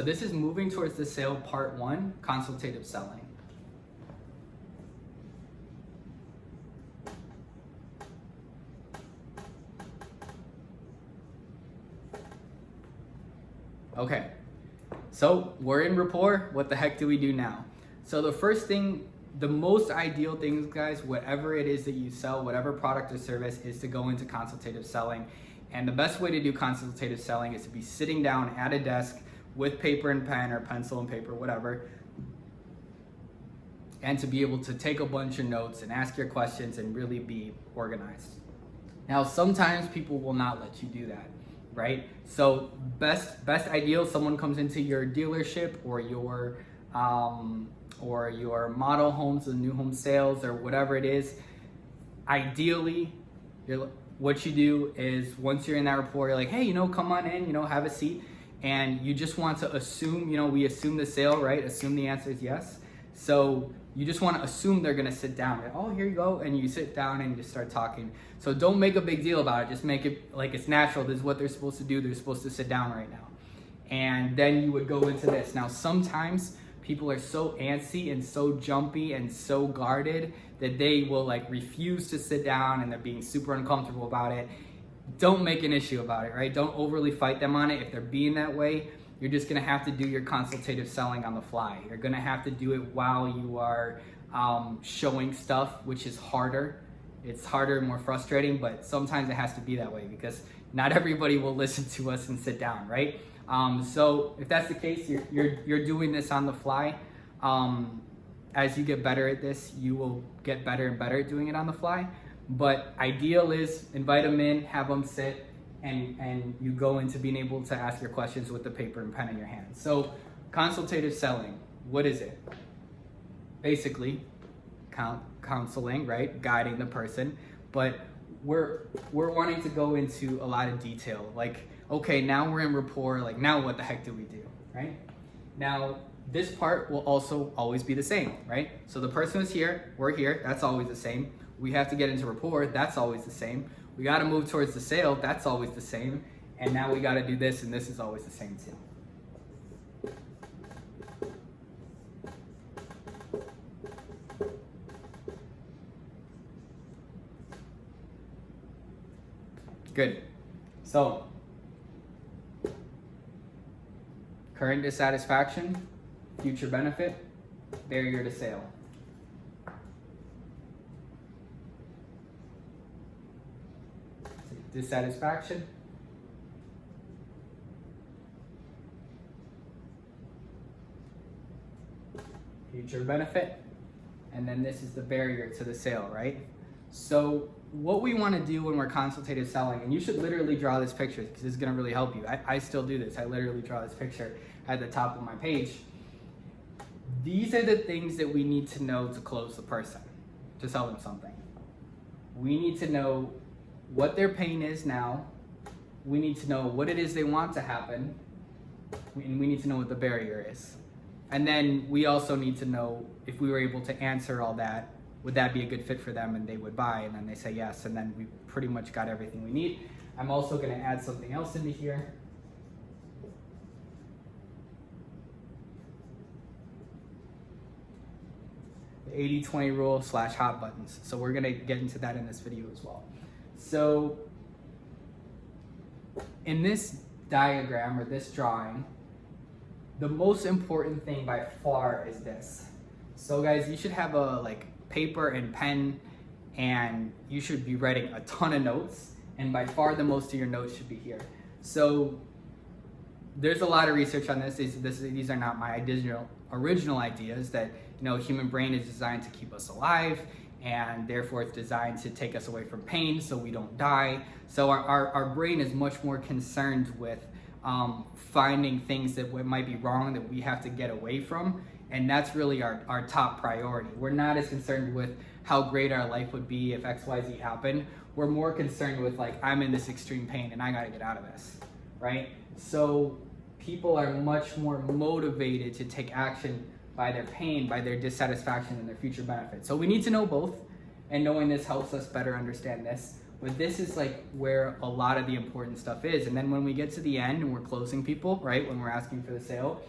So this is moving towards the sale part 1, consultative selling. Okay, so we're in rapport. What the heck do we do now? So the first thing, the most ideal things, guys, whatever it is that you sell, whatever product or service, is to go into consultative selling. And the best way to do consultative selling is to be sitting down at a desk with paper and pen or pencil and paper, whatever, and to be able to take a bunch of notes and ask your questions and really be organized. Now, sometimes people will not let you do that, right? So best ideal, someone comes into your dealership or your model homes and new home sales or whatever it is. Ideally, what you do is once you're in that rapport, you're like, hey, come on in, have a seat. And you just want to assume, we assume the sale, right? Assume the answer is yes. So you just want to assume they're going to sit down. Oh, here you go. And you sit down and you just start talking. So don't make a big deal about it. Just make it like it's natural. This is what they're supposed to do. They're supposed to sit down right now. And then you would go into this. Now, sometimes people are so antsy and so jumpy and so guarded that they will refuse to sit down and they're being super uncomfortable about it. Don't make an issue about it, right? Don't overly fight them on it. If they're being that way, you're just gonna have to do your consultative selling on the fly. You're gonna have to do it while you are showing stuff, which is harder. It's harder and more frustrating, but sometimes it has to be that way because not everybody will listen to us and sit down, right? So if that's the case, you're doing this on the fly. As you get better at this, you will get better and better at doing it on the fly. But ideal is invite them in, have them sit, and you go into being able to ask your questions with the paper and pen in your hand. So consultative selling, what is it? Basically, counseling, right? Guiding the person. But we're wanting to go into a lot of detail. Like, okay, now we're in rapport. Like, now what the heck do we do, right? Now, this part will also always be the same, right? So the person is here, we're here, that's always the same. We have to get into rapport, that's always the same. We got to move towards the sale, that's always the same. And now we got to do this, and this is always the same too. Good. So, current dissatisfaction, future benefit, barrier to sale. Dissatisfaction, future benefit, and then this is the barrier to the sale, right? So what we want to do when we're consultative selling, and you should literally draw this picture because it's going to really help you. I still do this. I literally draw this picture at the top of my page. These are the things that we need to know to close the person, to sell them something. We need to know what their pain is now. We need to know what it is they want to happen. And we need to know what the barrier is. And then we also need to know if we were able to answer all that, would that be a good fit for them and they would buy, and then they say yes, and then we pretty much got everything we need. I'm also going to add something else into here. The 80-20 rule / hot buttons. So we're going to get into that in this video as well. So in this diagram or this drawing, the most important thing by far is this. So guys, you should have a paper and pen, and you should be writing a ton of notes, and by far the most of your notes should be here. So there's a lot of research on this. These are not my original ideas, that human brain is designed to keep us alive, and therefore it's designed to take us away from pain so we don't die. So our brain is much more concerned with finding things that might be wrong that we have to get away from, and that's really our top priority. We're not as concerned with how great our life would be if XYZ happened. We're more concerned with I'm in this extreme pain and I gotta get out of this, right? So people are much more motivated to take action by their pain, by their dissatisfaction, and their future benefits. So we need to know both, and knowing this helps us better understand this. But this is like where a lot of the important stuff is. And then when we get to the end and we're closing people, right, when we're asking for the sale,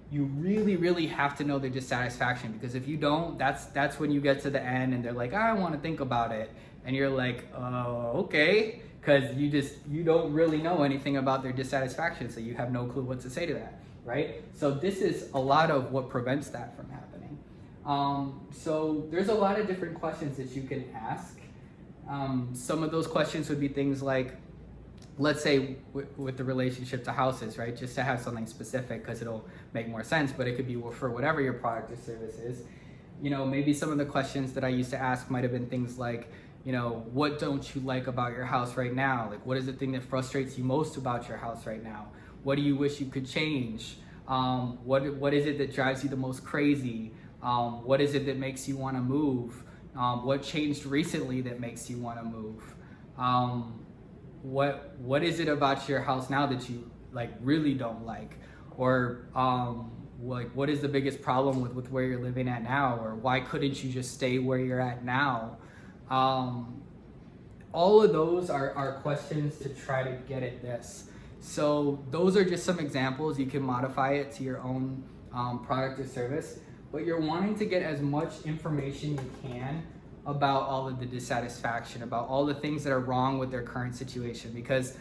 you really have to know their dissatisfaction, because if you don't, that's when you get to the end and they're like, I want to think about it, and you're like, okay, because you don't really know anything about their dissatisfaction, so you have no clue what to say to that, right? So this is a lot of what prevents that from happening. So there's a lot of different questions that you can ask. Some of those questions would be things like, let's say with the relationship to houses, right? Just to have something specific, because it'll make more sense, but it could be for whatever your product or service is. You know, maybe some of the questions that I used to ask might have been things like, you know, what don't you like about your house right now? Like, what is the thing that frustrates you most about your house right now? What do you wish you could change? What is it that drives you the most crazy? What is it that makes you want to move? What changed recently that makes you want to move? What is it about your house now that you like really don't like? Or like, what is the biggest problem with where you're living at now? Or why couldn't you just stay where you're at now? All of those are questions to try to get at this. So those are just some examples. You can modify it to your own product or service, but you're wanting to get as much information you can about all of the dissatisfaction, about all the things that are wrong with their current situation, because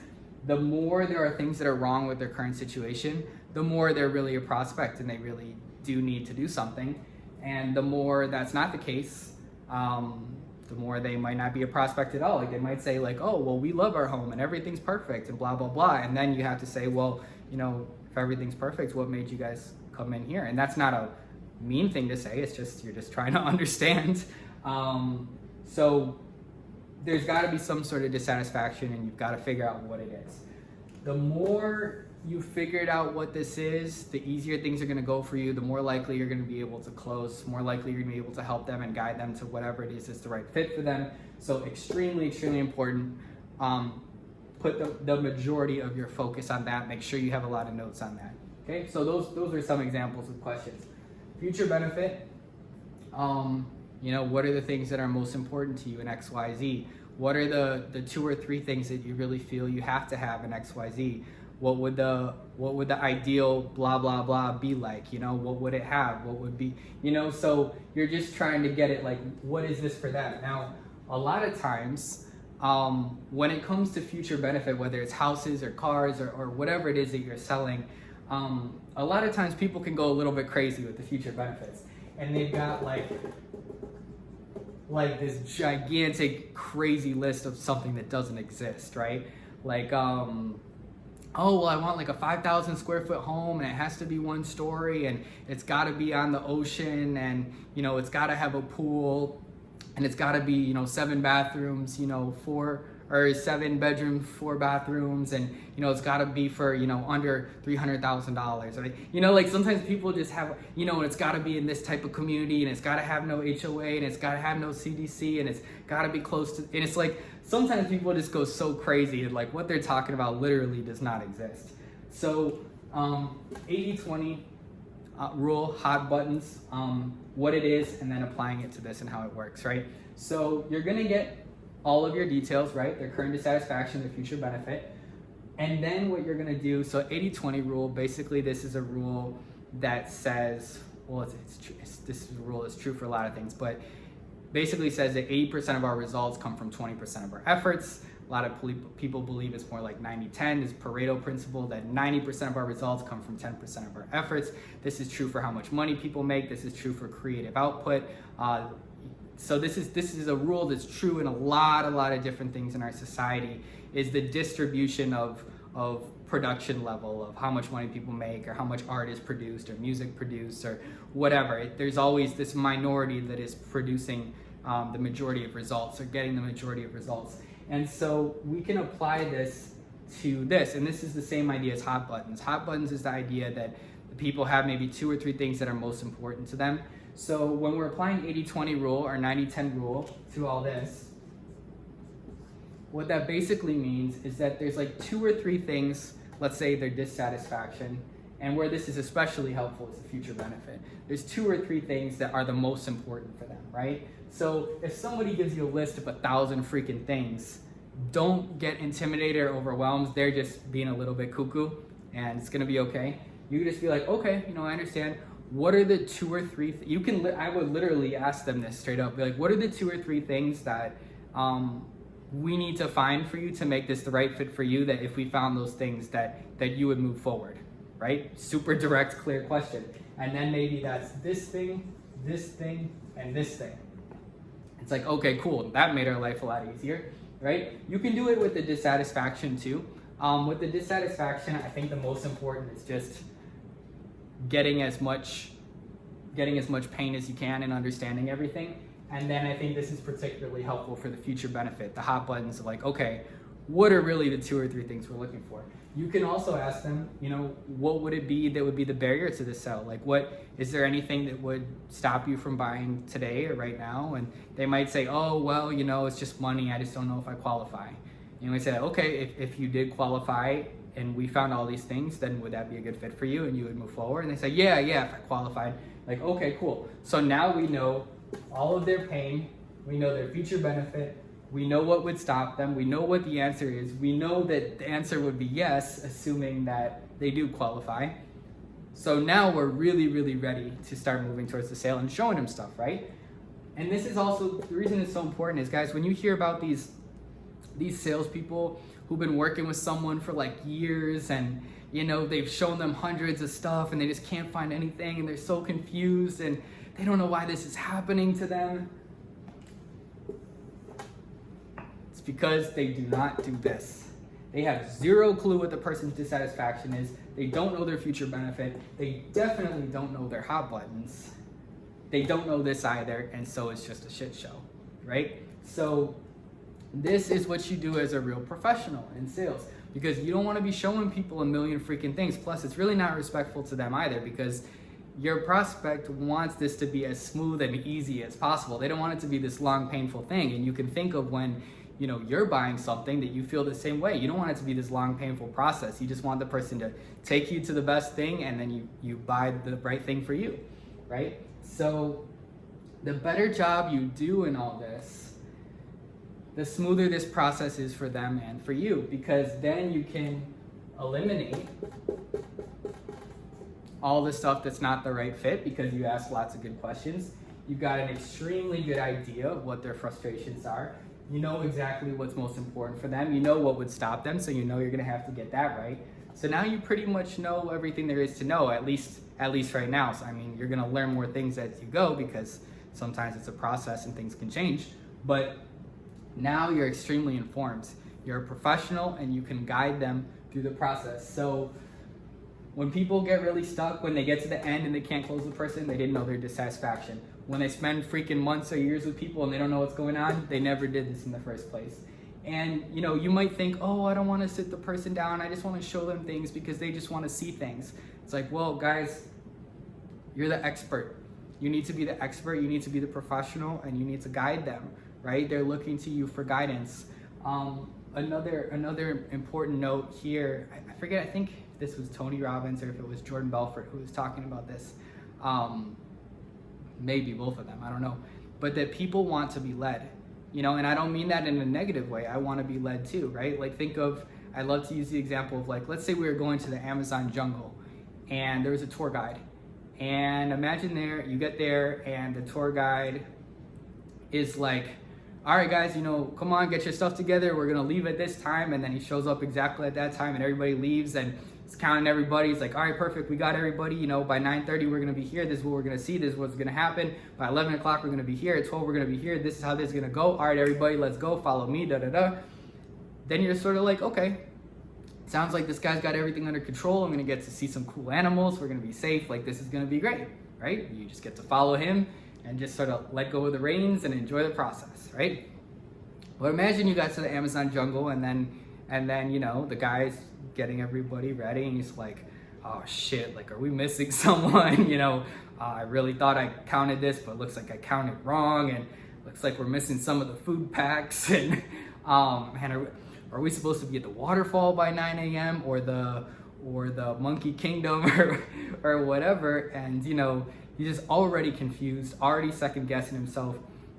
the more there are things that are wrong with their current situation, the more they're really a prospect and they really do need to do something. And the more that's not the case, the more they might not be a prospect at all. Like, they might say like, oh, well, we love our home and everything's perfect and blah, blah, blah. And then you have to say, well, you know, if everything's perfect, what made you guys come in here? And that's not a mean thing to say. It's just, you're just trying to understand. So there's got to be some sort of dissatisfaction, and you've got to figure out what it is. The more you figured out what this is, the easier things are going to go for you, the more likely you're going to be able to close, more likely you're going to be able to help them and guide them to whatever it is that's the right fit for them. So extremely important. Put the majority of your focus on that. Make sure you have a lot of notes on that. Okay, so those are some examples of questions. Future benefit. You know, what are the things that are most important to you in XYZ? What are the 2 or 3 things that you really feel you have to have in XYZ? What would the ideal blah blah blah be like? You know, what would it have? What would be, you know? So you're just trying to get it like, what is this for that? Now, a lot of times, when it comes to future benefit, whether it's houses or cars or whatever it is that you're selling, a lot of times people can go a little bit crazy with the future benefits, and they've got like this gigantic crazy list of something that doesn't exist, right? Like, oh, well, I want like a 5,000 square foot home, and it has to be 1 story, and it's got to be on the ocean, and, you know, it's got to have a pool, and it's got to be, you know, 7 bathrooms, you know, 7 bedrooms, 4 bathrooms, and, you know, it's got to be for, you know, under $300,000, right? You know, like, sometimes people just have, you know, and it's got to be in this type of community, and it's got to have no HOA, and it's got to have no CDC, and it's got to be close to, and it's like, sometimes people just go so crazy, and like what they're talking about literally does not exist. So 80-20 rule, hot buttons, what it is, and then applying it to this and how it works, right? So you're gonna get all of your details, right? Their current dissatisfaction, their future benefit. And then what you're gonna do, so 80-20 rule, basically this is a rule that says, well, this is a rule that's true for a lot of things, but basically says that 80% of our results come from 20% of our efforts. A lot of people believe it's more like 90-10, this Pareto principle, that 90% of our results come from 10% of our efforts. This is true for how much money people make. This is true for creative output. So this is a rule that's true in a lot of different things in our society, is the distribution of production level, of how much money people make, or how much art is produced, or music produced, or whatever. There's always this minority that is producing the majority of results, or getting the majority of results. And so we can apply this to this, and this is the same idea as hot buttons. Hot buttons is the idea that the people have maybe 2 or 3 things that are most important to them. So when we're applying 80-20 rule or 90-10 rule to all this, what that basically means is that there's like 2 or 3 things, let's say their dissatisfaction, and where this is especially helpful is the future benefit. There's 2 or 3 things that are the most important for them, right? So if somebody gives you a list of 1,000 freaking things don't get intimidated or overwhelmed. They're just being a little bit cuckoo, and it's gonna be okay. You can just be like, okay, I understand. What are the 2 or 3 I would literally ask them this straight up, be like, what are the 2 or 3 things that we need to find for you to make this the right fit for you, that if we found those things that you would move forward, right? Super direct, clear question. And then maybe that's this thing, and this thing. It's like, okay, cool, that made our life a lot easier, right? You can do it with the dissatisfaction too. With the dissatisfaction, I think the most important is just getting as much pain as you can and understanding everything. And then I think this is particularly helpful for the future benefit, the hot buttons of like, okay, what are really the 2 or 3 things we're looking for? You can also ask them, what would it be that would be the barrier to the sale? Like, is there anything that would stop you from buying today or right now? And they might say, oh, well, it's just money. I just don't know if I qualify. And we say, okay, if you did qualify and we found all these things, then would that be a good fit for you? And you would move forward. And they say, yeah, if I qualified. Like, okay, cool. So now we know all of their pain. We know their future benefit. We know what would stop them. We know what the answer is. We know that the answer would be yes, assuming that they do qualify. So now we're really, really ready to start moving towards the sale and showing them stuff, right? And this is also, the reason it's so important is, guys, when you hear about these salespeople who've been working with someone for like years, and they've shown them hundreds of stuff and they just can't find anything, and they're so confused and they don't know why this is happening to them. It's because they do not do this. They have zero clue what the person's dissatisfaction is. They don't know their future benefit. They definitely don't know their hot buttons. They don't know this either, and so it's just a shit show, right? So this is what you do as a real professional in sales, because you don't want to be showing people a million freaking things. Plus, it's really not respectful to them either, because your prospect wants this to be as smooth and easy as possible. They don't want it to be this long, painful thing. And you can think of when you're buying something that you feel the same way. You don't want it to be this long, painful process. You just want the person to take you to the best thing, and then you buy the right thing for you, right? So the better job you do in all this, the smoother this process is for them and for you, because then you can eliminate all the stuff that's not the right fit because you asked lots of good questions. You've got an extremely good idea of what their frustrations are. You know exactly what's most important for them. You know what would stop them, so you're gonna have to get that right. So now you pretty much know everything there is to know, at least right now. So you're gonna learn more things as you go, because sometimes it's a process and things can change. But now you're extremely informed. You're a professional and you can guide them through the process. So when people get really stuck, when they get to the end and they can't close the person, they didn't know their dissatisfaction. When they spend freaking months or years with people and they don't know what's going on, they never did this in the first place. And you might think, oh, I don't want to sit the person down. I just want to show them things because they just want to see things. It's like, well, guys, you're the expert. You need to be the expert. You need to be the professional, and you need to guide them, right? They're looking to you for guidance. Another important note here, I forget, I think this was Tony Robbins or if it was Jordan Belfort who was talking about this. Maybe both of them, I don't know. But that people want to be led, and I don't mean that in a negative way. I want to be led too, right? Like I love to use the example of, like, let's say we were going to the Amazon jungle and there was a tour guide. And imagine you get there and the tour guide is like, all right, guys, come on, get your stuff together. We're going to leave at this time. And then he shows up exactly at that time and everybody leaves and he's counting everybody. He's like, all right, perfect. We got everybody. By 9:30, we're going to be here. This is what we're going to see. This is what's going to happen. By 11 o'clock, we're going to be here. At 12, we're going to be here. This is how this is going to go. All right, everybody, let's go. Follow me, da-da-da. Then you're sort of like, okay, sounds like this guy's got everything under control. I'm going to get to see some cool animals. We're going to be safe. Like, this is going to be great, right? You just get to follow him and just sort of let go of the reins and enjoy the process, right? Well, imagine you got to the Amazon jungle and then the guy's getting everybody ready and he's like, oh shit, like, are we missing someone? I really thought I counted this, but it looks like I counted wrong, and looks like we're missing some of the food packs. And are we supposed to be at the waterfall by 9 a.m. or the Monkey Kingdom or whatever? And he's just already confused, already second guessing himself.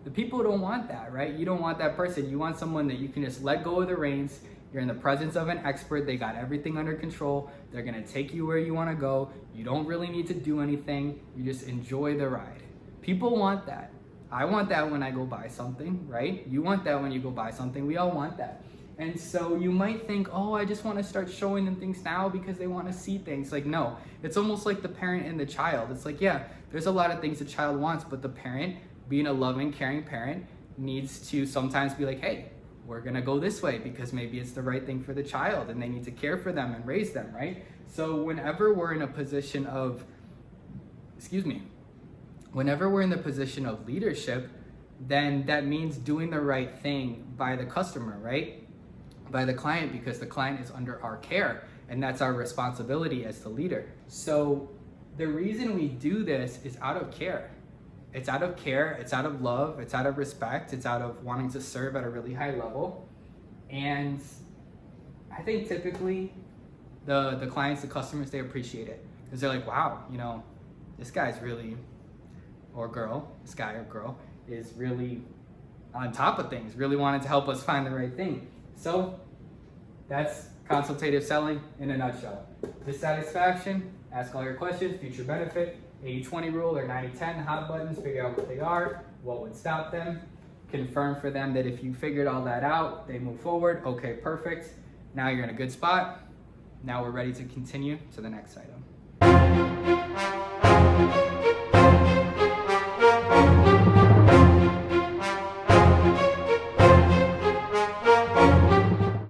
The people don't want that, right? You don't want that person. You want someone that you can just let go of the reins. You're in the presence of an expert. They got everything under control. They're gonna take you where you wanna go. You don't really need to do anything. You just enjoy the ride. People want that. I want that when I go buy something, right? You want that when you go buy something. We all want that. And so you might think, oh, I just want to start showing them things now because they want to see things. Like, no, it's almost like the parent and the child. It's like, yeah, there's a lot of things the child wants, but the parent, being a loving, caring parent, needs to sometimes be like, hey, we're going to go this way because maybe it's the right thing for the child and they need to care for them and raise them, right? So whenever we're in a position of, whenever we're in the position of leadership, then that means doing the right thing by the customer, right? By the client, because the client is under our care and that's our responsibility as the leader. So the reason we do this is out of care. It's out of care, it's out of love, it's out of respect, it's out of wanting to serve at a really high level. And I think typically the clients, the customers, they appreciate it because they're like, wow, you know, this guy's really, or girl, this guy or girl is really on top of things, really wanted to help us find the right thing. So that's consultative selling in a nutshell. Dissatisfaction, ask all your questions, future benefit, 80-20 rule or 90-10 hot buttons, figure out what they are, what would stop them, confirm for them that if you figured all that out, they move forward. Okay, perfect. Now you're in a good spot. Now we're ready to continue to the next item.